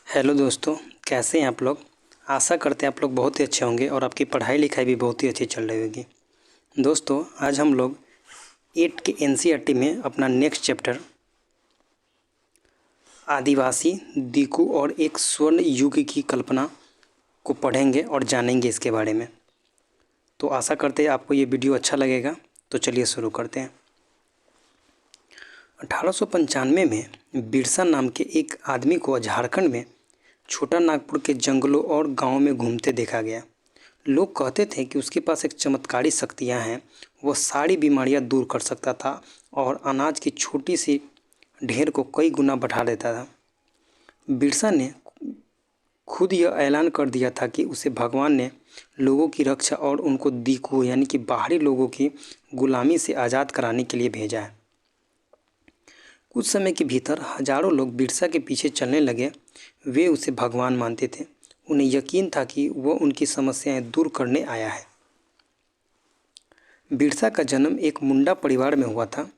Hello दोस्तों, कैसे हैं आप लोग। आशा करते हैं आप लोग बहुत ही अच्छे होंगे और आपकी पढ़ाई लिखाई भी बहुत ही अच्छी चल रही होगी। दोस्तों, आज हम लोग 8 के एनसीईआरटी में अपना नेक्स्ट चैप्टर आदिवासी दिकू और एक स्वर्ण युग की कल्पना को पढ़ेंगे और जानेंगे इसके बारे में। तो आशा करते हैं आपको ये वीडियो अच्छा लगेगा। तो चलिए शुरू करते हैं। 1895 में बिरसा नाम के एक आदमी को झारखंड में छोटा नागपुर के जंगलों और गांवों में घूमते देखा गया। लोग कहते थे कि उसके पास एक चमत्कारी शक्तियां हैं। वह सारी बीमारियां दूर कर सकता था और अनाज की छोटी सी ढेर को कई गुना बढ़ा देता था। बिरसा ने खुद यह ऐलान कर दिया था कि उसे भगवान ने लोगों की रक्षा और उनको दिकू यानी कि बाहरी लोगों की गुलामी से आज़ाद कराने के लिए भेजा है। कुछ समय के भीतर हजारों लोग बिरसा के पीछे चलने लगे। वे उसे भगवान मानते थे। उन्हें यकीन था कि वह उनकी समस्याएं दूर करने आया है। बिरसा का जन्म एक मुंडा परिवार में हुआ था।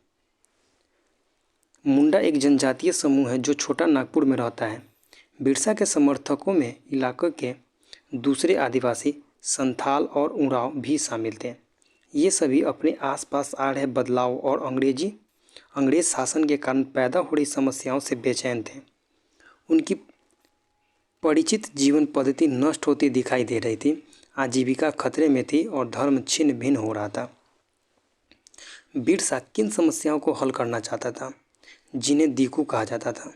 मुंडा एक जनजातीय समूह है जो छोटा नागपुर में रहता है। बिरसा के समर्थकों में इलाके के दूसरे आदिवासी, संथाल और उरांव भी शामिल थे। ये सभी अपने आसपास आ रहे बदलाव और अंग्रेज शासन के कारण पैदा हो रही समस्याओं से बेचैन थे। उनकी परिचित जीवन पद्धति नष्ट होती दिखाई दे रही थी। आजीविका खतरे में थी और धर्म छिन्न भिन्न हो रहा था। बिरसा किन समस्याओं को हल करना चाहता था जिन्हें दिकू कहा जाता था।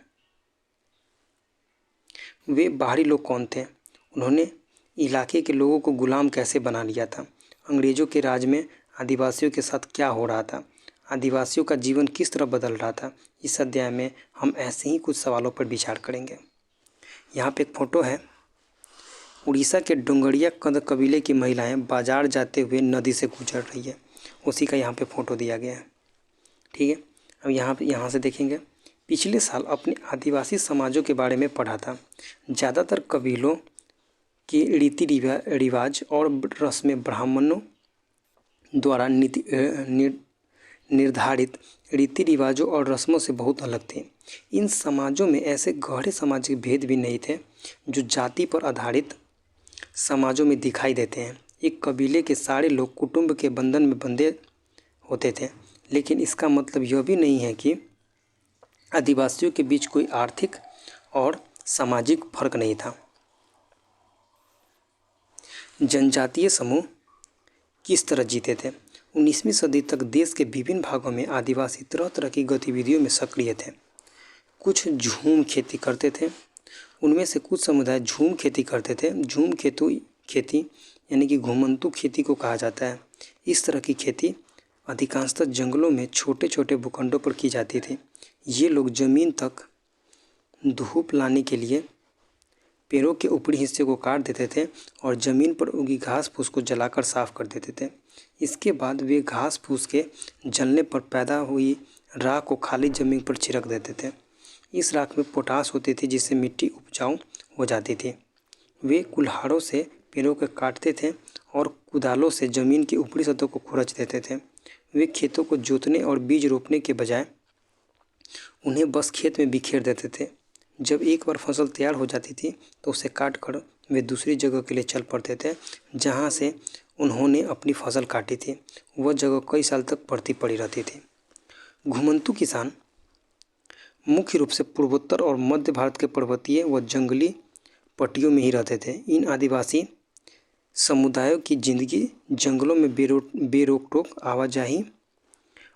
वे बाहरी लोग कौन थे, उन्होंने इलाके के लोगों को गुलाम कैसे बना लिया था, अंग्रेजों के राज में आदिवासियों के साथ क्या हो रहा था, आदिवासियों का जीवन किस तरह बदल रहा था। इस अध्याय में हम ऐसे ही कुछ सवालों पर विचार करेंगे। यहाँ पे एक फ़ोटो है। उड़ीसा के डोंगरिया कंद कबीले की महिलाएं बाजार जाते हुए नदी से गुजर रही है, उसी का यहाँ पे फ़ोटो दिया गया है। ठीक है, अब यहाँ से देखेंगे। पिछले साल अपने आदिवासी समाजों के बारे में पढ़ा था। ज़्यादातर कबीलों के रीति रिवाज और रस्में ब्राह्मणों द्वारा निर्धारित रीति रिवाजों और रस्मों से बहुत अलग थे। इन समाजों में ऐसे गहरे सामाजिक भेद भी नहीं थे जो जाति पर आधारित समाजों में दिखाई देते हैं। एक कबीले के सारे लोग कुटुंब के बंधन में बंधे होते थे, लेकिन इसका मतलब यह भी नहीं है कि आदिवासियों के बीच कोई आर्थिक और सामाजिक फर्क नहीं था। जनजातीय समूह किस तरह जीते थे। 19वीं सदी तक देश के विभिन्न भागों में आदिवासी तरह तरह की गतिविधियों में सक्रिय थे। कुछ झूम खेती करते थे। उनमें से कुछ समुदाय झूम खेती करते थे। झूम खेती यानी कि घुमंतू खेती को कहा जाता है। इस तरह की खेती अधिकांशतः जंगलों में छोटे छोटे भूखंडों पर की जाती थी। ये लोग ज़मीन तक धूप लाने के लिए पेड़ों के ऊपरी हिस्से को काट देते थे और ज़मीन पर उगी घास फूस को जलाकर साफ कर देते थे। इसके बाद वे घास फूस के जलने पर पैदा हुई राख को खाली ज़मीन पर छिड़क देते थे। इस राख में पोटाश होती थी जिससे मिट्टी उपजाऊ हो जाती थी। वे कुल्हाड़ों से पेड़ों को काटते थे और कुदालों से ज़मीन की ऊपरी सतह को खुरच देते थे। वे खेतों को जोतने और बीज रोपने के बजाय उन्हें बस खेत में बिखेर देते थे। जब एक बार फसल तैयार हो जाती थी तो उसे काट कर वे दूसरी जगह के लिए चल पड़ते थे जहाँ से उन्होंने अपनी फसल काटी थी। वह जगह कई साल तक बढ़ती पड़ी रहती थी। घुमंतू किसान मुख्य रूप से पूर्वोत्तर और मध्य भारत के पर्वतीय व जंगली पट्टियों में ही रहते थे। इन आदिवासी समुदायों की जिंदगी जंगलों में बेरोक टोक आवाजाही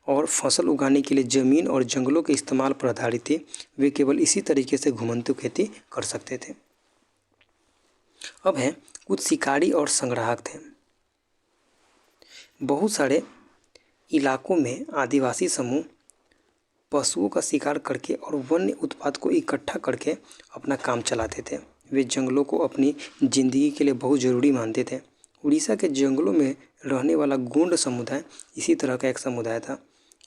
और फसल उगाने के लिए ज़मीन और जंगलों के इस्तेमाल पर आधारित थी। वे केवल इसी तरीके से घुमंतू खेती कर सकते थे। अब है कुछ शिकारी और संग्राहक थे। बहुत सारे इलाकों में आदिवासी समूह पशुओं का शिकार करके और वन्य उत्पाद को इकट्ठा करके अपना काम चलाते थे। वे जंगलों को अपनी ज़िंदगी के लिए बहुत ज़रूरी मानते थे। उड़ीसा के जंगलों में रहने वाला गोंड समुदाय इसी तरह का एक समुदाय था।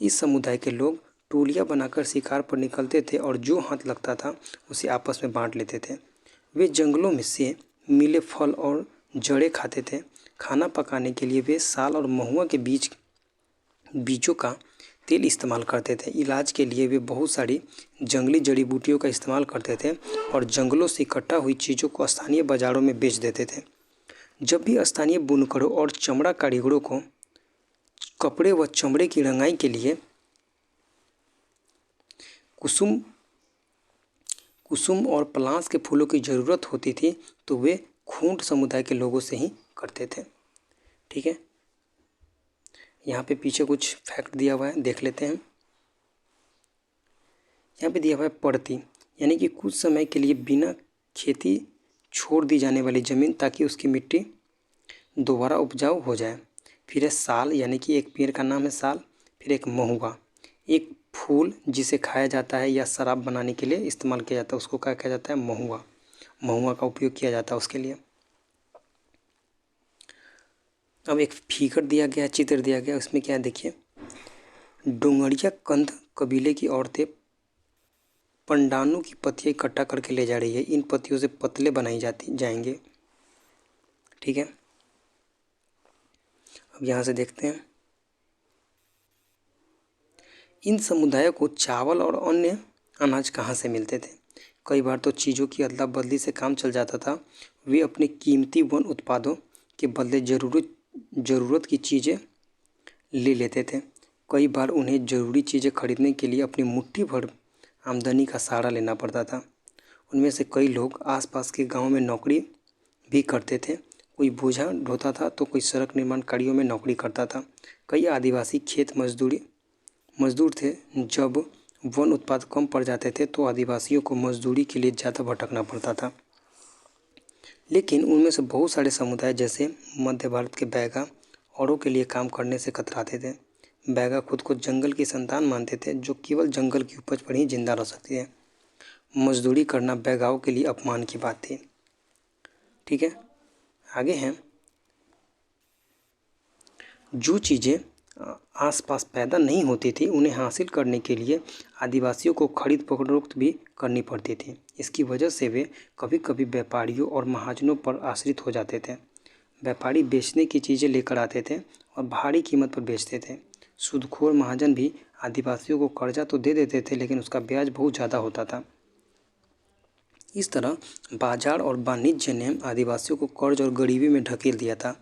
इस समुदाय के लोग टोलियाँ बनाकर शिकार पर निकलते थे और जो हाथ लगता था उसे आपस में बांट लेते थे। वे जंगलों में से मिले फल और जड़ें खाते थे। खाना पकाने के लिए वे साल और महुआ के बीजों का तेल इस्तेमाल करते थे। इलाज के लिए वे बहुत सारी जंगली जड़ी बूटियों का इस्तेमाल करते थे और जंगलों से इकट्ठा हुई चीज़ों को स्थानीय बाज़ारों में बेच देते थे। जब भी स्थानीय बुनकरों और चमड़ा कारीगरों को कपड़े व चमड़े की रंगाई के लिए कुसुम कुसुम और पलाश के फूलों की ज़रूरत होती थी तो वे खूंट समुदाय के लोगों से ही करते थे। ठीक है, यहाँ पे पीछे कुछ फैक्ट दिया हुआ है, देख लेते हैं। यहाँ पे दिया हुआ है पड़ती, यानी कि कुछ समय के लिए बिना खेती छोड़ दी जाने वाली ज़मीन ताकि उसकी मिट्टी दोबारा उपजाऊ हो जाए। फिर है साल, यानी कि एक पेड़ का नाम है साल। फिर एक महुआ, एक फूल जिसे खाया जाता है या शराब बनाने के लिए इस्तेमाल किया जाता है, उसको क्या कहा जाता है? महुआ। महुआ का उपयोग किया जाता है उसके लिए। अब एक फिगर दिया गया, चित्र दिया गया, उसमें क्या है देखिए। डोंगरिया कंध कबीले की औरतें पंडानों की पत्तियां इकट्ठा करके ले जा रही है। इन पत्तियों से पतले बनाई जाएंगे। ठीक है, अब यहाँ से देखते हैं। इन समुदायों को चावल और अन्य अनाज कहाँ से मिलते थे? कई बार तो चीज़ों की अदला बदली से काम चल जाता था। वे अपने कीमती वन उत्पादों के बदले ज़रूरत की चीज़ें ले लेते थे। कई बार उन्हें ज़रूरी चीज़ें खरीदने के लिए अपनी मुट्ठी भर आमदनी का सहारा लेना पड़ता था। उनमें से कई लोग आसपास के गांव में नौकरी भी करते थे। कोई बोझा ढोता था तो कोई सड़क निर्माण कार्यों में नौकरी करता था। कई आदिवासी खेत मजदूर थे। जब वन उत्पाद कम पड़ जाते थे तो आदिवासियों को मजदूरी के लिए ज़्यादा भटकना पड़ता था। लेकिन उनमें से बहुत सारे समुदाय जैसे मध्य भारत के बैगा औरों के लिए काम करने से कतराते थे। बैगा खुद को जंगल की संतान मानते थे जो केवल जंगल की उपज पर ही जिंदा रह सकती है। मजदूरी करना बैगाओं के लिए अपमान की बात थी। ठीक है, आगे हैं। जो चीज़ें आसपास पैदा नहीं होती थी उन्हें हासिल करने के लिए आदिवासियों को खरीद फरोख्त भी करनी पड़ती थी। इसकी वजह से वे कभी कभी व्यापारियों और महाजनों पर आश्रित हो जाते थे। व्यापारी बेचने की चीज़ें लेकर आते थे और भारी कीमत पर बेचते थे। सूदखोर महाजन भी आदिवासियों को कर्जा तो दे देते थे लेकिन उसका ब्याज बहुत ज़्यादा होता था। इस तरह बाजार और वाणिज्य ने आदिवासियों को कर्ज और गरीबी में ढकेल दिया था।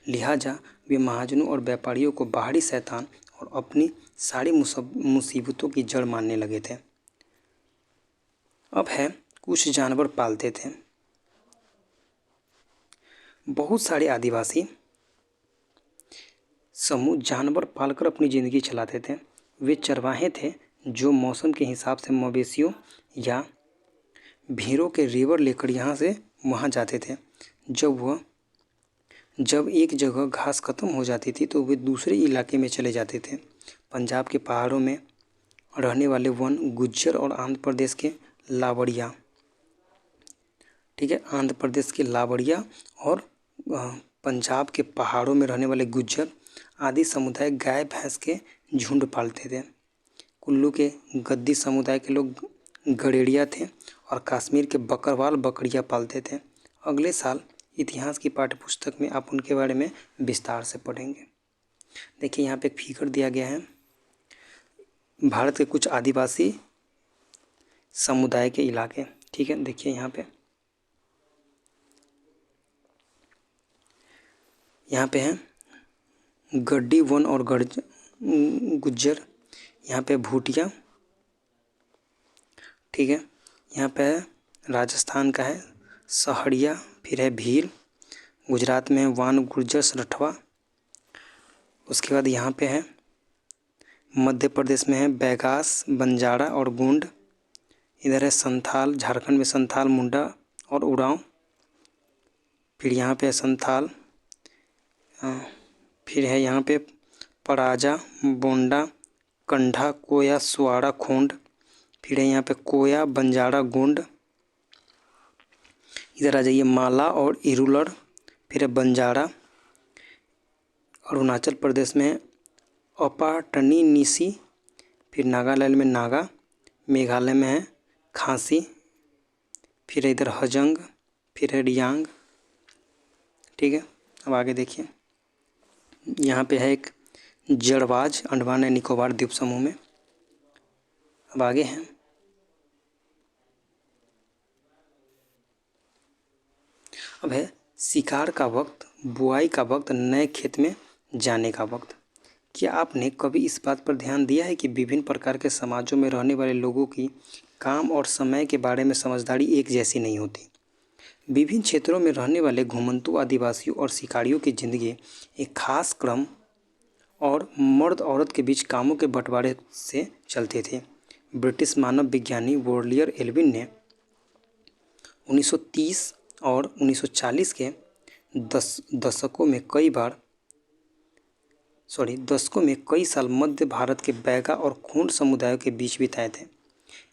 लिहाजा वे महाजनों और व्यापारियों को बाहरी शैतान और अपनी सारी मुसीबतों की जड़ मानने लगे थे। अब है कुछ जानवर पालते थे। बहुत सारे आदिवासी समूह जानवर पालकर अपनी ज़िंदगी चलाते थे। वे चरवाहे थे जो मौसम के हिसाब से मवेशियों या भेड़ों के रेवड़ लेकर यहाँ से वहाँ जाते थे। जब एक जगह घास खत्म हो जाती थी तो वे दूसरे इलाके में चले जाते थे। पंजाब के पहाड़ों में रहने वाले वन गुज्जर और आंध्र प्रदेश के लावड़िया, ठीक है, आंध्र प्रदेश के लावड़िया और पंजाब के पहाड़ों में रहने वाले गुज्जर आदि समुदाय गाय भैंस के झुंड पालते थे। कुल्लू के गद्दी समुदाय के लोग गड़ेड़िया थे और कश्मीर के बकरवाल बकरियां पालते थे। अगले साल इतिहास की पाठ्यपुस्तक में आप उनके बारे में विस्तार से पढ़ेंगे। देखिए यहाँ पे एक फिगर दिया गया है भारत के कुछ आदिवासी समुदाय के इलाके। ठीक है, देखिए यहाँ पे है गड्डी वन और गुज्जर, यहाँ पे भूटिया, ठीक है, यहाँ पे है राजस्थान का है सहरिया, फिर है भील, गुजरात में है वान गुर्जर सरठवा, उसके बाद यहाँ पे है मध्य प्रदेश में है बैगास बंजारा और गोंड, इधर है संथाल, झारखंड में संथाल मुंडा और उरांव, फिर यहाँ पे है संथाल, फिर है यहाँ पे पराजा बोंडा कंढा कोया सुआड़ा खोंड, फिर है यहाँ पे कोया बंजारा गोंड, इधर आ जाइए माला और इरुलर, फिर है बंजारा, अरुणाचल प्रदेश में अपाटनी निसी, फिर नागालैंड में नागा, मेघालय में है खासी, फिर इधर हजंग, फिर है रियांग। ठीक है, अब आगे देखिए यहाँ पे है एक जड़वाज अंडमान एंड निकोबार द्वीप समूह में। अब आगे हैं, अब है शिकार का वक्त, बुआई का वक्त, नए खेत में जाने का वक्त। क्या आपने कभी इस बात पर ध्यान दिया है कि विभिन्न प्रकार के समाजों में रहने वाले लोगों की काम और समय के बारे में समझदारी एक जैसी नहीं होती। विभिन्न क्षेत्रों में रहने वाले घुमंतू आदिवासियों और शिकारियों की जिंदगी एक खास क्रम और मर्द औरत के बीच कामों के बंटवारे से चलते थे। ब्रिटिश मानव विज्ञानी वॉर्लियर एल्विन ने 1930 और 1940 के दशकों में कई साल मध्य भारत के बैगा और खूंड समुदायों के बीच बिताए थे।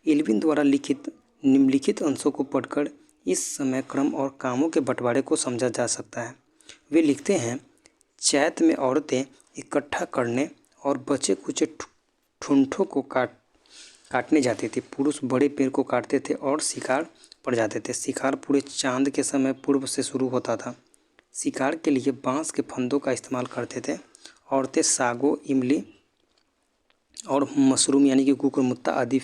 एल्विन द्वारा लिखित निम्नलिखित अंशों को पढ़कर इस समय क्रम और कामों के बंटवारे को समझा जा सकता है। वे लिखते हैं, चैत में औरतें इकट्ठा करने और बचे कुचे ठूंठों को काटने जाते थे। पुरुष बड़े पेड़ को काटते थे और शिकार पर जाते थे। शिकार पूरे चांद के समय पूर्व से शुरू होता था। शिकार के लिए बांस के फंदों का इस्तेमाल करते थे। औरतें सागो, इमली और मशरूम यानी कि कुकुरमुत्ता आदि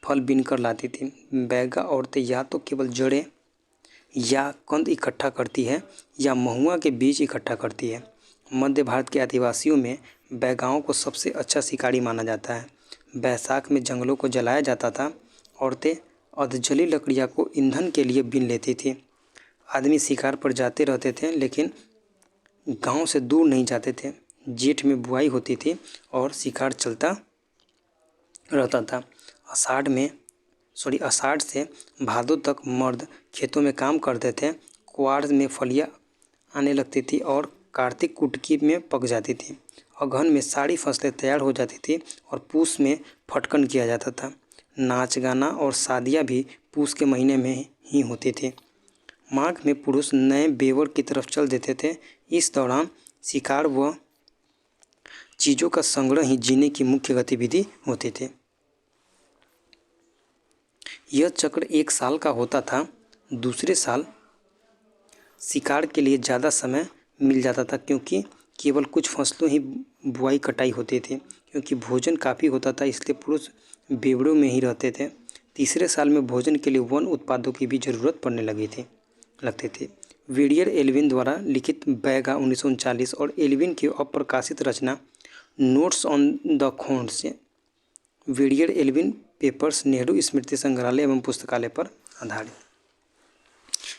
फल बीन कर लाती थी। बैगा औरतें या तो केवल जड़ें या कंद इकट्ठा करती है या महुआ के बीज इकट्ठा करती है। मध्य भारत के आदिवासियों में बैगाओं को सबसे अच्छा शिकारी माना जाता है। बैसाख में जंगलों को जलाया जाता था। औरतें अधजली लकड़ियाँ को ईंधन के लिए बीन लेती थी। आदमी शिकार पर जाते रहते थे लेकिन गांव से दूर नहीं जाते थे। जेठ में बुआई होती थी और शिकार चलता रहता था। आषाढ़ से भादों तक मर्द खेतों में काम करते थे। कुआर में फलियां आने लगती थी और कार्तिक कुटकी में पक जाती थी। अगहन में सारी फसलें तैयार हो जाती थी और पूस में फटकन किया जाता था। नाच गाना और शादियां भी पूस के महीने में ही होती थी। माघ में पुरुष नए बेवर की तरफ चल देते थे। इस दौरान शिकार व चीज़ों का संग्रह ही जीने की मुख्य गतिविधि होती थी। यह चक्र 1 साल का होता था। दूसरे साल शिकार के लिए ज़्यादा समय मिल जाता था क्योंकि केवल कुछ फसलों ही बुआई कटाई होती थी। क्योंकि भोजन काफ़ी होता था इसलिए पुरुष बेवड़ों में ही रहते थे। तीसरे साल में भोजन के लिए वन उत्पादों की भी ज़रूरत पड़ने लगते थे। विलियम एल्विन द्वारा लिखित बैगा 1939 और एल्विन की अप्रकाशित रचना नोट्स ऑन द खूंड से विलियम एल्विन पेपर्स नेहरू स्मृति संग्रहालय एवं पुस्तकालय पर आधारित।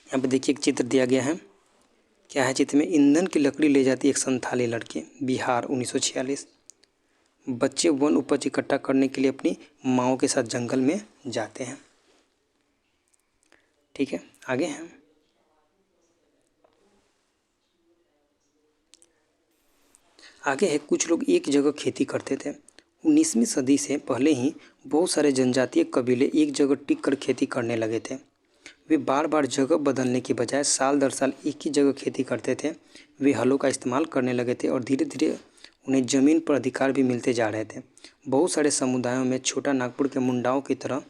यहाँ पे देखिए एक चित्र दिया गया है। क्या है चित्र में? ईंधन की लकड़ी ले जाती एक संथाली लड़की। बिहार 1946। बच्चे वन उपज इकट्ठा करने के लिए अपनी माँओं के साथ जंगल में जाते हैं। ठीक है, आगे हैं। आगे है कुछ लोग एक जगह खेती करते थे। 19वीं सदी से पहले ही बहुत सारे जनजातीय कबीले एक जगह टिक कर खेती करने लगे थे। वे बार बार जगह बदलने की बजाय साल दर साल एक ही जगह खेती करते थे। वे हलों का इस्तेमाल करने लगे थे और धीरे धीरे उन्हें ज़मीन पर अधिकार भी मिलते जा रहे थे। बहुत सारे समुदायों में छोटा नागपुर के मुंडाओं की तरह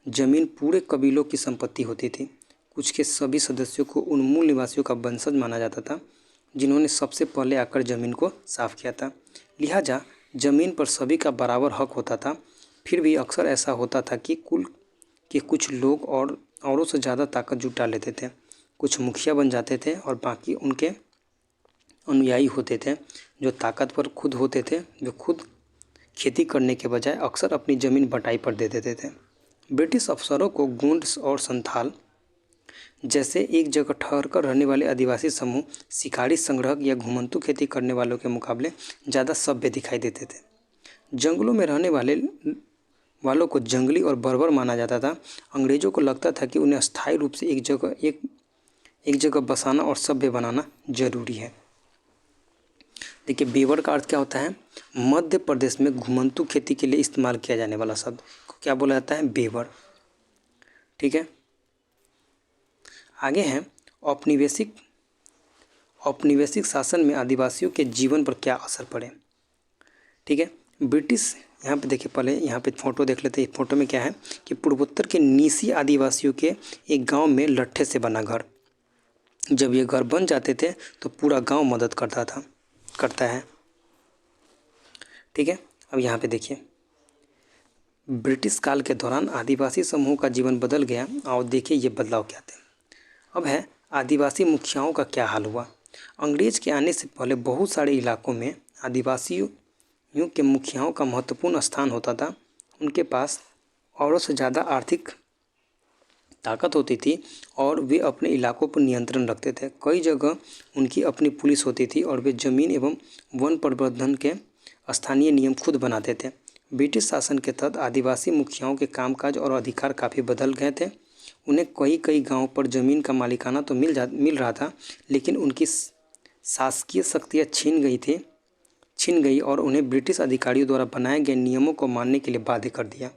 ज़मीन पूरे कबीलों की संपत्ति होती थी। कुछ के सभी सदस्यों को उन मूल निवासियों का वंशज माना जाता था जिन्होंने सबसे पहले आकर ज़मीन को साफ किया था। लिहाजा ज़मीन पर सभी का बराबर हक होता था। फिर भी अक्सर ऐसा होता था कि कुल के कुछ लोग और औरों से ज़्यादा ताकत जुटा लेते थे। कुछ मुखिया बन जाते थे और बाकी उनके अनुयायी होते थे जो ताकतवर खुद होते थे। जो खुद खेती करने के बजाय अक्सर अपनी ज़मीन बटाई पर दे देते थे। ब्रिटिश अफसरों को गूंड और संथाल जैसे एक जगह ठहर कर रहने वाले आदिवासी समूह शिकारी संग्रहक या घुमंतू खेती करने वालों के मुकाबले ज़्यादा सभ्य दिखाई देते थे। जंगलों में रहने वालों को जंगली और बर्बर माना जाता था। अंग्रेज़ों को लगता था कि उन्हें अस्थायी रूप से एक जगह बसाना और सभ्य बनाना जरूरी है। देखिए बेवर का अर्थ क्या होता है? मध्य प्रदेश में घुमंतू खेती के लिए इस्तेमाल किया जाने वाला शब्द को क्या बोला जाता है? बेवर। ठीक है, आगे हैं औपनिवेशिक शासन में आदिवासियों के जीवन पर क्या असर पड़े। ठीक है, ब्रिटिश यहाँ पे देखिए, पहले यहाँ पे फोटो देख लेते हैं। फोटो में क्या है कि पूर्वोत्तर के निसी आदिवासियों के एक गांव में लट्ठे से बना घर। जब ये घर बन जाते थे तो पूरा गांव मदद करता है। ठीक है। अब यहाँ पे देखिए, ब्रिटिश काल के दौरान आदिवासी समूह का जीवन बदल गया और देखिए ये बदलाव क्या थे। अब है आदिवासी मुखियाओं का क्या हाल हुआ। अंग्रेज के आने से पहले बहुत सारे इलाकों में आदिवासियों के मुखियाओं का महत्वपूर्ण स्थान होता था। उनके पास औरों से ज़्यादा आर्थिक ताकत होती थी और वे अपने इलाकों पर नियंत्रण रखते थे। कई जगह उनकी अपनी पुलिस होती थी और वे जमीन एवं वन प्रबंधन के स्थानीय नियम खुद बनाते थे। ब्रिटिश शासन के तहत आदिवासी मुखियाओं के कामकाज और अधिकार काफ़ी बदल गए थे। उन्हें कई गांवों पर ज़मीन का मालिकाना तो मिल रहा था, लेकिन उनकी शासकीय शक्तियाँ छीन गई और उन्हें ब्रिटिश अधिकारियों द्वारा बनाए गए नियमों को मानने के लिए बाध्य कर दिया।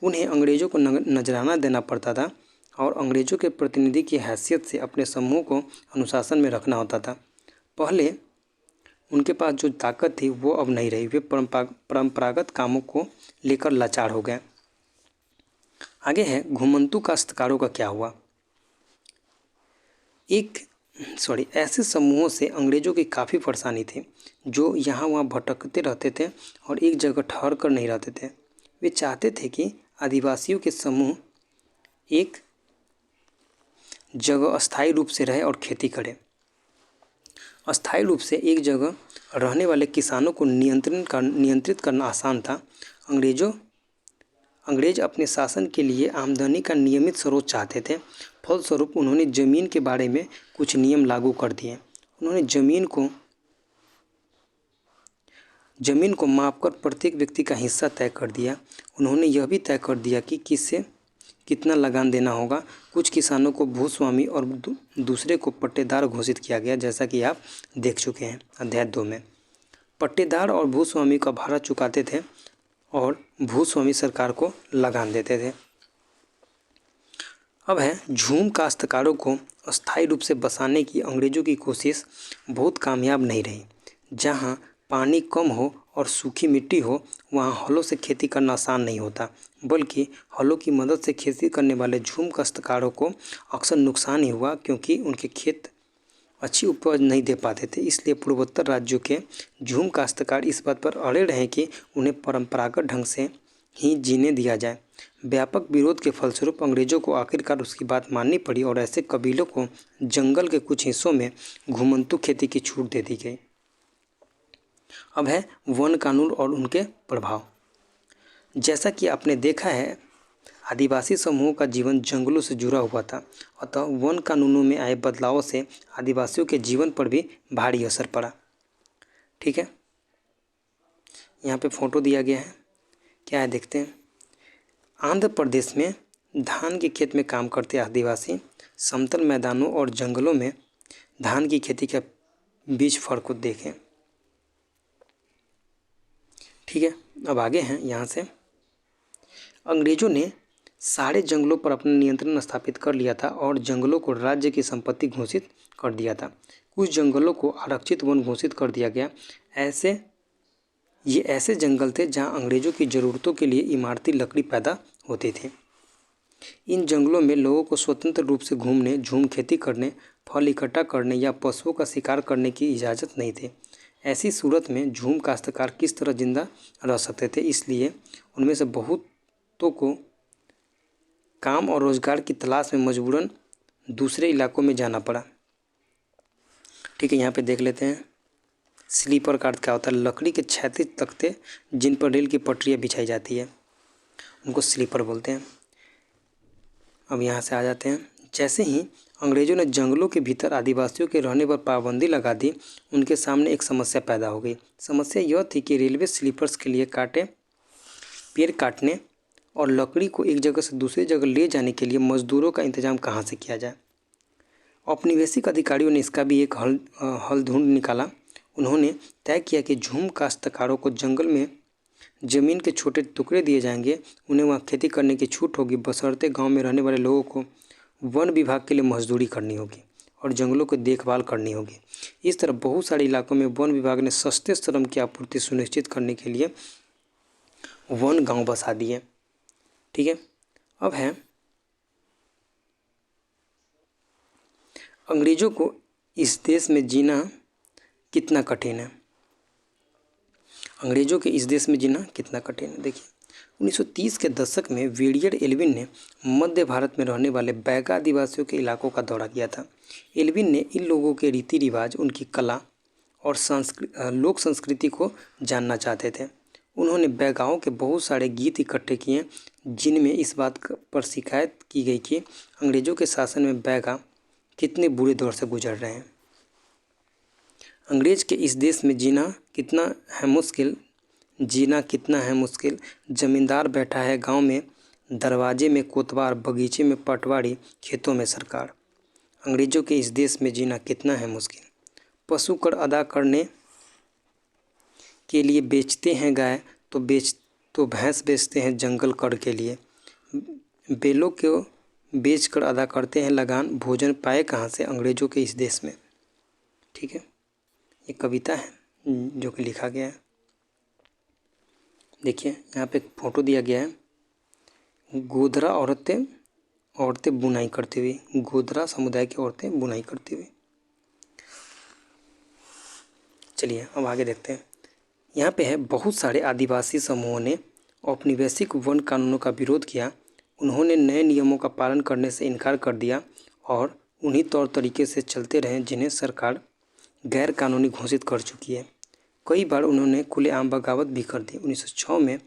उन्हें अंग्रेज़ों को नजराना देना पड़ता था और अंग्रेज़ों के प्रतिनिधि की हैसियत से अपने समूह को अनुशासन में रखना होता था। पहले उनके पास जो ताकत थी वो अब नहीं रही। वे परंपरागत कामों को लेकर लाचार हो गए। आगे है घुमंतू काश्तकारों का क्या हुआ। ऐसे समूहों से अंग्रेज़ों की काफ़ी परेशानी थी, जो यहाँ वहाँ भटकते रहते थे और एक जगह ठहर कर नहीं रहते थे। वे चाहते थे कि आदिवासियों के समूह एक जगह अस्थायी रूप से रहे और खेती करे। अस्थायी रूप से एक जगह रहने वाले किसानों को नियंत्रित करना आसान था। अंग्रेज अपने शासन के लिए आमदनी का नियमित स्रोत चाहते थे। फलस्वरूप उन्होंने ज़मीन के बारे में कुछ नियम लागू कर दिए। उन्होंने ज़मीन को मापकर प्रत्येक व्यक्ति का हिस्सा तय कर दिया। उन्होंने यह भी तय कर दिया कि किससे कितना लगान देना होगा। कुछ किसानों को भूस्वामी और दूसरे को पट्टेदार घोषित किया गया, जैसा कि आप देख चुके हैं अध्याय 2 में। पट्टेदार और भूस्वामी का भाड़ा चुकाते थे और भूस्वामी सरकार को लगान देते थे। अब है झूम काश्तकारों को अस्थायी रूप से बसाने की अंग्रेज़ों की कोशिश बहुत कामयाब नहीं रही। जहाँ पानी कम हो और सूखी मिट्टी हो, वहाँ हलों से खेती करना आसान नहीं होता, बल्कि हलों की मदद से खेती करने वाले झूम काश्तकारों को अक्सर नुकसान ही हुआ, क्योंकि उनके खेत अच्छी उपज नहीं दे पाते थे। इसलिए पूर्वोत्तर राज्यों के झूम काश्तकार इस बात पर अड़े रहे कि उन्हें परंपरागत ढंग से ही जीने दिया जाए। व्यापक विरोध के फलस्वरूप अंग्रेज़ों को आखिरकार उसकी बात माननी पड़ी और ऐसे कबीलों को जंगल के कुछ हिस्सों में घुमंतू खेती की छूट दे दी गई। अब है वन कानून और उनके प्रभाव। जैसा कि आपने देखा है, आदिवासी समूहों का जीवन जंगलों से जुड़ा हुआ था, अतः वन कानूनों में आए बदलावों से आदिवासियों के जीवन पर भी भारी असर पड़ा। ठीक है, यहाँ पे फोटो दिया गया है, क्या है देखते हैं। आंध्र प्रदेश में धान के खेत में काम करते आदिवासी समतल मैदानों और जंगलों में धान की खेती के बीच फर्क को देखें। ठीक है, अब आगे हैं यहाँ से। अंग्रेज़ों ने सारे जंगलों पर अपना नियंत्रण स्थापित कर लिया था और जंगलों को राज्य की संपत्ति घोषित कर दिया था। कुछ जंगलों को आरक्षित वन घोषित कर दिया गया। ये ऐसे जंगल थे जहाँ अंग्रेज़ों की ज़रूरतों के लिए इमारती लकड़ी पैदा होती थी। इन जंगलों में लोगों को स्वतंत्र रूप से घूमने, झूम खेती करने, फल इकट्ठा करने या पशुओं का शिकार करने की इजाज़त नहीं थी। ऐसी सूरत में झूम काश्तकार किस तरह जिंदा रह सकते थे, इसलिए उनमें से बहुतों को काम और रोज़गार की तलाश में मजबूरन दूसरे इलाकों में जाना पड़ा। ठीक है, यहाँ पे देख लेते हैं। स्लीपर का अर्थ क्या होता है। लकड़ी के क्षैतिज तख्ते जिन पर रेल की पटरियाँ बिछाई जाती है, उनको स्लीपर बोलते हैं। अब यहाँ से आ जाते हैं। जैसे ही अंग्रेज़ों ने जंगलों के भीतर आदिवासियों के रहने पर पाबंदी लगा दी, उनके सामने एक समस्या पैदा हो गई। समस्या यह थी कि रेलवे स्लीपर्स के लिए पेड़ काटने और लकड़ी को एक जगह से दूसरी जगह ले जाने के लिए मजदूरों का इंतजाम कहाँ से किया जाए। औपनिवेशिक अधिकारियों ने इसका भी एक हल ढूंढ निकाला। उन्होंने तय किया कि झूम काश्तकारों को जंगल में ज़मीन के छोटे टुकड़े दिए जाएंगे। उन्हें वहाँ खेती करने की छूट होगी, बशर्ते गांव में रहने वाले लोगों को वन विभाग के लिए मजदूरी करनी होगी और जंगलों की देखभाल करनी होगी। इस तरह बहुत सारे इलाकों में वन विभाग ने सस्ते श्रम की आपूर्ति सुनिश्चित करने के लिए वन गांव बसा दिए। ठीक है, अब है अंग्रेज़ों को इस देश में जीना कितना कठिन है। अंग्रेजों के इस देश में जीना कितना कठिन है। देखिए 1930 के दशक में विलियम एल्विन ने मध्य भारत में रहने वाले बैगा आदिवासियों के इलाकों का दौरा किया था। एल्विन ने इन लोगों के रीति रिवाज, उनकी कला और लोक संस्कृति को जानना चाहते थे। उन्होंने बैगाओं के बहुत सारे गीत इकट्ठे किए जिनमें इस बात पर शिकायत की गई कि अंग्रेजों के शासन में बैगा कितने बुरे दौर से गुजर रहे हैं। अंग्रेज के इस देश में जीना कितना है मुश्किल, जमींदार बैठा है गांव में, दरवाजे में कोतवाल, बगीचे में पटवारी, खेतों में सरकार। अंग्रेजों के इस देश में जीना कितना है मुश्किल। पशु कर अदा करने के लिए बेचते हैं गाय, तो भैंस बेचते हैं जंगल कर के लिए। बेलों को बेच कर अदा करते हैं लगान, भोजन पाए कहाँ से अंग्रेजों के इस देश में। ठीक है, ये कविता है जो कि लिखा गया है। देखिए यहाँ पे एक फोटो दिया गया है, गोधरा औरतें बुनाई करती हुई, गोधरा समुदाय की औरतें बुनाई करती हुई। चलिए अब आगे देखते हैं। यहाँ पे है, बहुत सारे आदिवासी समूहों ने औपनिवेशिक वन कानूनों का विरोध किया। उन्होंने नए नियमों का पालन करने से इनकार कर दिया और उन्हीं तौर तरीके से चलते रहे जिन्हें सरकार गैर कानूनी घोषित कर चुकी है। कई बार उन्होंने खुलेआम बगावत भी कर दी। 1906 में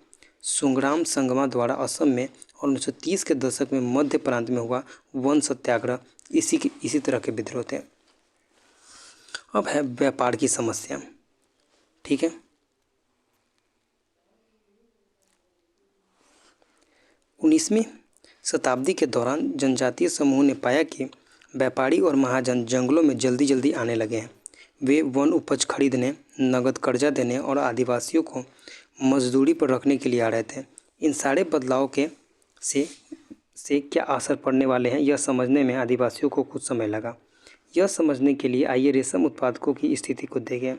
सुंगराम संगमा द्वारा असम में और 1930 के दशक में मध्य प्रांत में हुआ वन सत्याग्रह इसी तरह के विद्रोह थे। अब है व्यापार की समस्या। ठीक है, 19वीं शताब्दी के दौरान जनजातीय समूह ने पाया कि व्यापारी और महाजन जंगलों में जल्दी जल्दी आने लगे हैं। वे वन उपज खरीदने, नगद कर्जा देने और आदिवासियों को मजदूरी पर रखने के लिए आ रहे थे। इन सारे बदलाव के से क्या असर पड़ने वाले हैं, यह समझने में आदिवासियों को कुछ समय लगा। यह समझने के लिए आइए रेशम उत्पादकों की स्थिति को देखें।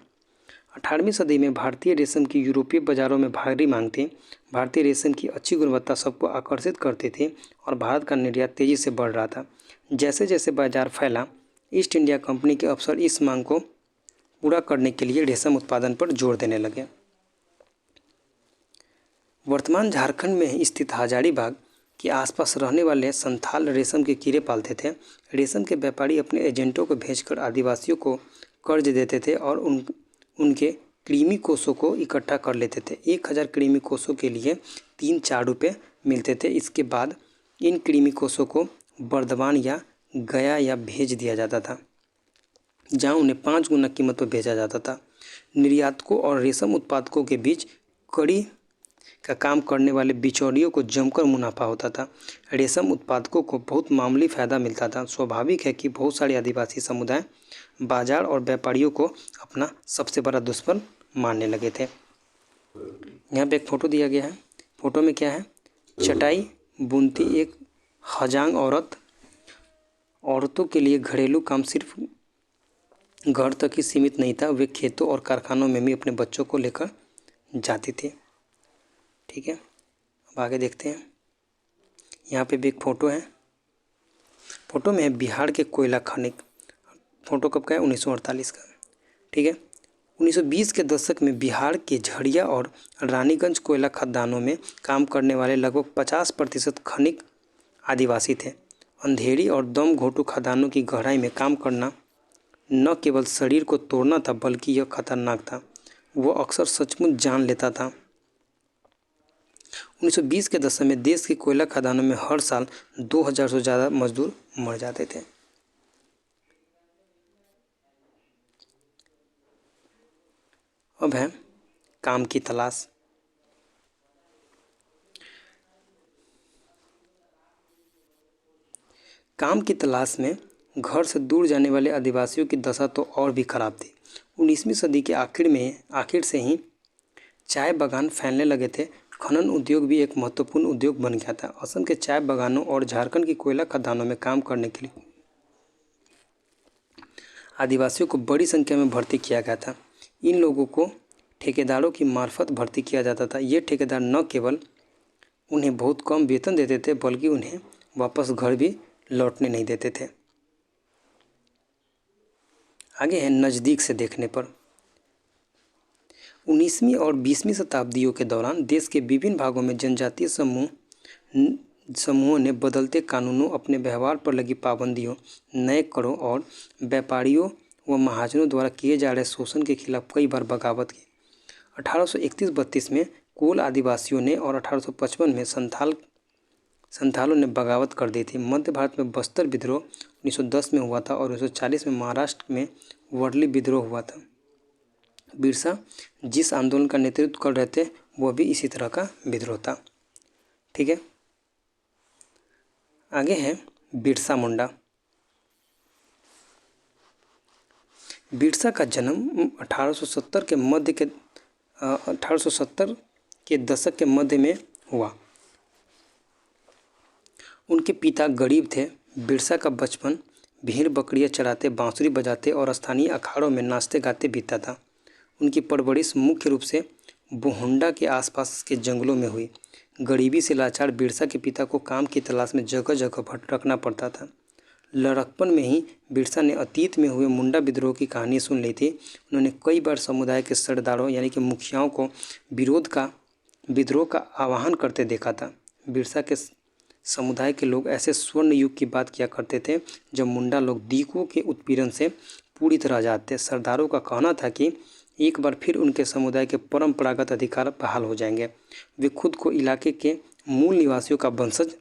18वीं सदी में भारतीय रेशम की यूरोपीय बाज़ारों में भारी मांग थी। भारतीय रेशम की अच्छी गुणवत्ता सबको आकर्षित करती थी और भारत का निर्यात तेज़ी से बढ़ रहा था। जैसे जैसे बाजार फैला, ईस्ट इंडिया कंपनी के अफसर इस मांग को पूरा करने के लिए रेशम उत्पादन पर जोर देने लगे। वर्तमान झारखंड में स्थित हजारीबाग के आसपास रहने वाले संथाल रेशम के कीड़े पालते थे। रेशम के व्यापारी अपने एजेंटों को भेजकर आदिवासियों को कर्ज देते थे और उनके कृमि कोषों को इकट्ठा कर लेते थे। 1000 कृमि कोषों के लिए 3-4 रुपये मिलते थे। इसके बाद इन कृमि कोषों को बर्दवान या गया या भेज दिया जाता था, जहां उन्हें 5 गुना कीमत पर भेजा जाता था। निर्यातकों और रेशम उत्पादकों के बीच कड़ी का काम करने वाले बिचौलियों को जमकर मुनाफा होता था। रेशम उत्पादकों को बहुत मामूली फ़ायदा मिलता था। स्वाभाविक है कि बहुत सारे आदिवासी समुदाय बाजार और व्यापारियों को अपना सबसे बड़ा दुश्मन मानने लगे थे। यहाँ पे एक फ़ोटो दिया गया है। फ़ोटो में क्या है, चटाई बुनती एक हजांग औरतों के लिए घरेलू काम सिर्फ घर तक ही सीमित नहीं था, वे खेतों और कारखानों में भी अपने बच्चों को लेकर जाती थी। ठीक है, अब आगे देखते हैं। यहाँ पे भी एक फ़ोटो है। फ़ोटो में है बिहार के कोयला खनिक। फ़ोटो कब का है, 1948 का। ठीक है, 1920 के दशक में बिहार के झरिया और रानीगंज कोयला खदानों में काम करने वाले लगभग 50% खनिक आदिवासी थे। अंधेरी और दम घोटू खदानों की गहराई में काम करना न केवल शरीर को तोड़ना था बल्कि यह खतरनाक था। वो अक्सर सचमुच जान लेता था। 1920 के दशक में देश के कोयला खदानों में हर साल 2000 से ज़्यादा मजदूर मर जाते थे। अब है काम की तलाश। काम की तलाश में घर से दूर जाने वाले आदिवासियों की दशा तो और भी खराब थी। 19वीं सदी के आखिर से ही चाय बागान फैलने लगे थे। खनन उद्योग भी एक महत्वपूर्ण उद्योग बन गया था। असम के चाय बागानों और झारखंड की कोयला खदानों में काम करने के लिए आदिवासियों को बड़ी संख्या में भर्ती किया गया था। इन लोगों को ठेकेदारों की मार्फत भर्ती किया जाता था। ये ठेकेदार न केवल उन्हें बहुत कम वेतन देते थे बल्कि उन्हें वापस घर भी लौटने नहीं देते थे। आगे है नज़दीक से देखने पर। 19वीं और 20वीं शताब्दियों के दौरान देश के विभिन्न भागों में जनजातीय समूहों ने बदलते कानूनों, अपने व्यवहार पर लगी पाबंदियों, नए करों और व्यापारियों व महाजनों द्वारा किए जा रहे शोषण के खिलाफ कई बार बगावत की। 1831-32 में कोल आदिवासियों ने और 1855 में संथालों ने बगावत कर दी थी। मध्य भारत में बस्तर विद्रोह 1910 में हुआ था और 1940 में महाराष्ट्र में वर्ली विद्रोह हुआ था। बिरसा जिस आंदोलन का नेतृत्व कर रहे थे वह भी इसी तरह का विद्रोह था। ठीक है, आगे है बिरसा मुंडा। बिरसा का जन्म 1870 के दशक के मध्य में हुआ। उनके पिता गरीब थे। बिरसा का बचपन भेड़ बकरियां चराते, बांसुरी बजाते और स्थानीय अखाड़ों में नाचते गाते बीता था। उनकी परवरिश मुख्य रूप से बोहुंडा के आसपास के जंगलों में हुई। गरीबी से लाचार बिरसा के पिता को काम की तलाश में जगह जगह भटकना पड़ता था। लड़कपन में ही बिरसा ने अतीत में हुए मुंडा विद्रोह की कहानी सुन ली थी। उन्होंने कई बार समुदाय के सरदारों यानी कि मुखियाओं को विद्रोह का आह्वान करते देखा था। बिरसा के समुदाय के लोग ऐसे स्वर्ण युग की बात किया करते थे जब मुंडा लोग दीकुओं के उत्पीड़न से पूरी तरह आजाद थे। सरदारों का कहना था कि एक बार फिर उनके समुदाय के परंपरागत अधिकार बहाल हो जाएंगे। वे खुद को इलाके के मूल निवासियों का वंशज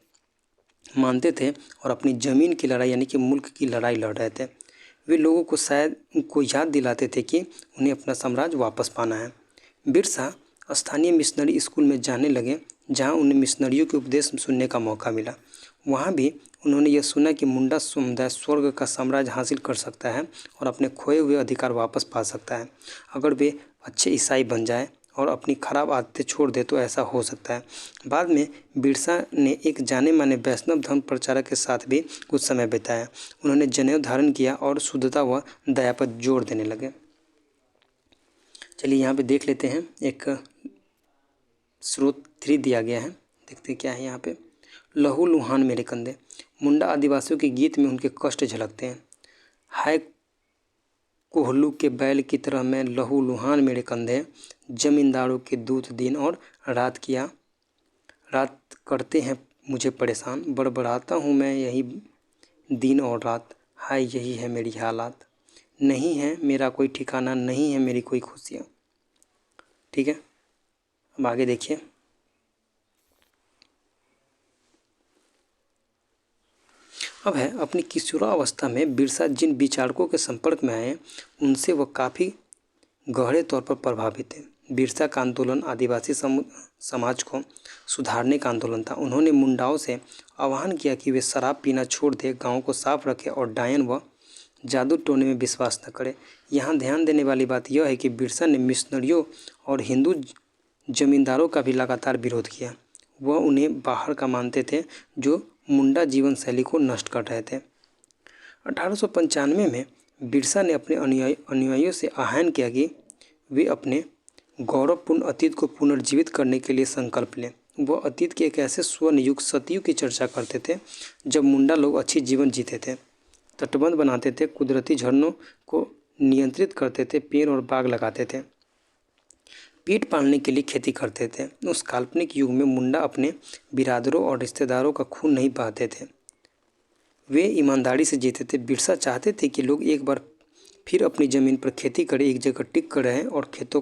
मानते थे और अपनी ज़मीन की लड़ाई यानी कि मुल्क की लड़ाई लड़ रहे थे। वे लोगों को शायद याद दिलाते थे कि उन्हें अपना साम्राज्य वापस पाना है। बिरसा स्थानीय मिशनरी स्कूल में जाने लगे जहां उन्हें मिशनरियों के उपदेश सुनने का मौका मिला। वहां भी उन्होंने यह सुना कि मुंडा समुदाय स्वर्ग का साम्राज्य हासिल कर सकता है और अपने खोए हुए अधिकार वापस पा सकता है। अगर वे अच्छे ईसाई बन जाए और अपनी खराब आदतें छोड़ दे तो ऐसा हो सकता है। बाद में बिरसा ने एक जाने माने वैष्णव धर्म प्रचारक के साथ भी कुछ समय बिताया। उन्होंने जनेऊ धारण किया और शुद्धता व दया पर जोर देने लगे। चलिए यहाँ पे देख लेते हैं, एक स्रोत 3 दिया गया है, देखते हैं क्या है यहाँ पे। लहू लुहान मेरे कंधे। मुंडा आदिवासियों के गीत में उनके कष्ट झलकते हैं। हाय कोहलू के बैल की तरह मैं लहू लुहान मेरे कंधे, जमींदारों के दूत दिन और रात करते हैं मुझे परेशान। बड़बड़ाता हूँ मैं यही दिन और रात, हाय यही है मेरी हालात। नहीं है मेरा कोई ठिकाना, नहीं है मेरी कोई खुशियाँ। ठीक है, अब आगे देखिए। अब है अपनी किशोरावस्था में बिरसा जिन विचारकों के संपर्क में आए उनसे वह काफ़ी गहरे तौर पर प्रभावित थे। बिरसा का आंदोलन आदिवासी समाज को सुधारने का आंदोलन था। उन्होंने मुंडाओं से आह्वान किया कि वे शराब पीना छोड़ दें, गाँव को साफ रखें और डायन व जादू टोने में विश्वास न करें। यहाँ ध्यान देने वाली बात यह है कि बिरसा ने मिशनरियों और हिंदू जमींदारों का भी लगातार विरोध किया। वह उन्हें बाहर का मानते थे जो मुंडा जीवन शैली को नष्ट कर रहे थे। 1895 में बिरसा ने अपने अनुयायियों से आह्वान किया कि वे अपने गौरवपूर्ण अतीत को पुनर्जीवित करने के लिए संकल्प लें। वह अतीत के एक ऐसे स्वर्ण युग सतयुग की चर्चा करते थे जब मुंडा लोग अच्छी जीवन जीते थे, तटबंध बनाते थे, कुदरती झरनों को नियंत्रित करते थे, पेड़ और बाग लगाते थे, पेट पालने के लिए खेती करते थे। उस काल्पनिक युग में मुंडा अपने बिरादरों और रिश्तेदारों का खून नहीं बहाते थे, वे ईमानदारी से जीते थे। बिरसा चाहते थे कि लोग एक बार फिर अपनी ज़मीन पर खेती करें, एक जगह टिक कर रहें और खेतों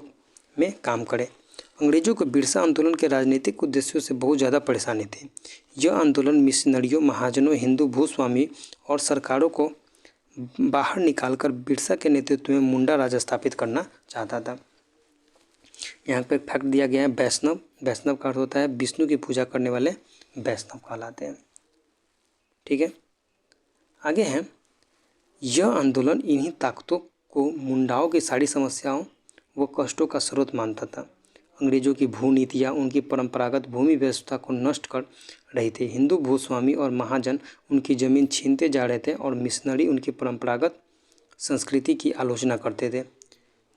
में काम करें। अंग्रेजों को बिरसा आंदोलन के राजनीतिक उद्देश्यों से बहुत ज़्यादा परेशानी थी। यह आंदोलन मिशनरियों, महाजनों, हिंदू भूस्वामी और सरकारों को बाहर निकालकर बिरसा के नेतृत्व में मुंडा राज स्थापित करना चाहता था। यहाँ पर फैक्ट दिया गया है, वैष्णव का अर्थ होता है विष्णु की पूजा करने वाले वैष्णव कहलाते हैं। ठीक है, आगे है, यह आंदोलन इन्हीं ताकतों को मुंडाओं की सारी समस्याओं व कष्टों का स्रोत मानता था। अंग्रेजों की भू नीतियाँ उनकी परंपरागत भूमि व्यवस्था को नष्ट कर रही थी। हिंदू भूस्वामी और महाजन उनकी ज़मीन छीनते जा रहे थे और मिशनरी उनकी परंपरागत संस्कृति की आलोचना करते थे।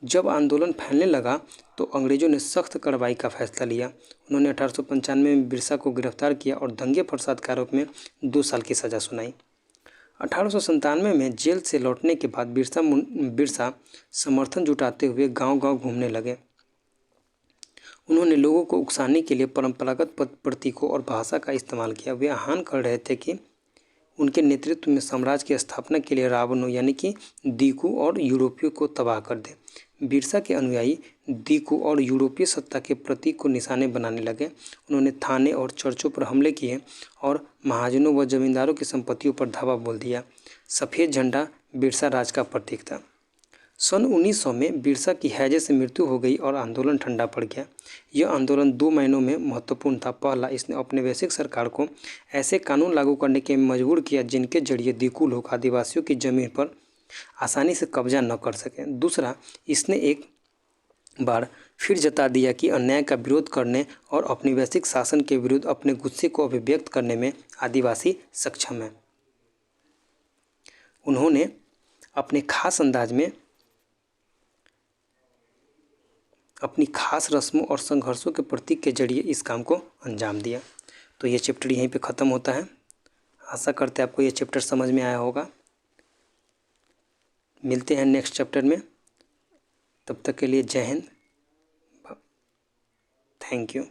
जब आंदोलन फैलने लगा तो अंग्रेजों ने सख्त कार्रवाई का फैसला लिया। उन्होंने 1895 में बिरसा को गिरफ्तार किया और दंगे फसाद के आरोप में 2 साल की सज़ा सुनाई। 1897 में जेल से लौटने के बाद बिरसा समर्थन जुटाते हुए गांव-गांव घूमने लगे। उन्होंने लोगों को उकसाने के लिए परंपरागत प्रतीकों और भाषा का इस्तेमाल किया। वे आह्वान कर रहे थे कि उनके नेतृत्व में साम्राज्य की स्थापना के लिए रावणों यानी कि दीकू और यूरोपियों को तबाह कर दे। बिरसा के अनुयायी दीकू और यूरोपीय सत्ता के प्रतीक को निशाने बनाने लगे। उन्होंने थाने और चर्चों पर हमले किए और महाजनों व जमींदारों की संपत्तियों पर धावा बोल दिया। सफ़ेद झंडा बिरसा राज का प्रतीक था। सन 1900 में बिरसा की हैजे से मृत्यु हो गई और आंदोलन ठंडा पड़ गया। यह आंदोलन 2 महीनों में महत्वपूर्ण था। पहला, इसने औपनिवेशिक सरकार को ऐसे कानून लागू करने के मजबूर किया जिनके जरिए दीकू लोग आदिवासियों की जमीन पर आसानी से कब्जा न कर सकें। दूसरा, इसने एक बार फिर जता दिया कि अन्याय का विरोध करने और औपनिवेशिक शासन के विरुद्ध अपने गुस्से को अभिव्यक्त करने में आदिवासी सक्षम हैं। उन्होंने अपने खास अंदाज में अपनी खास रस्मों और संघर्षों के प्रतीक के जरिए इस काम को अंजाम दिया। तो ये चैप्टर यहीं पे ख़त्म होता है। आशा करते हैं आपको ये चैप्टर समझ में आया होगा। मिलते हैं नेक्स्ट चैप्टर में, तब तक के लिए जय हिंद, थैंक यू।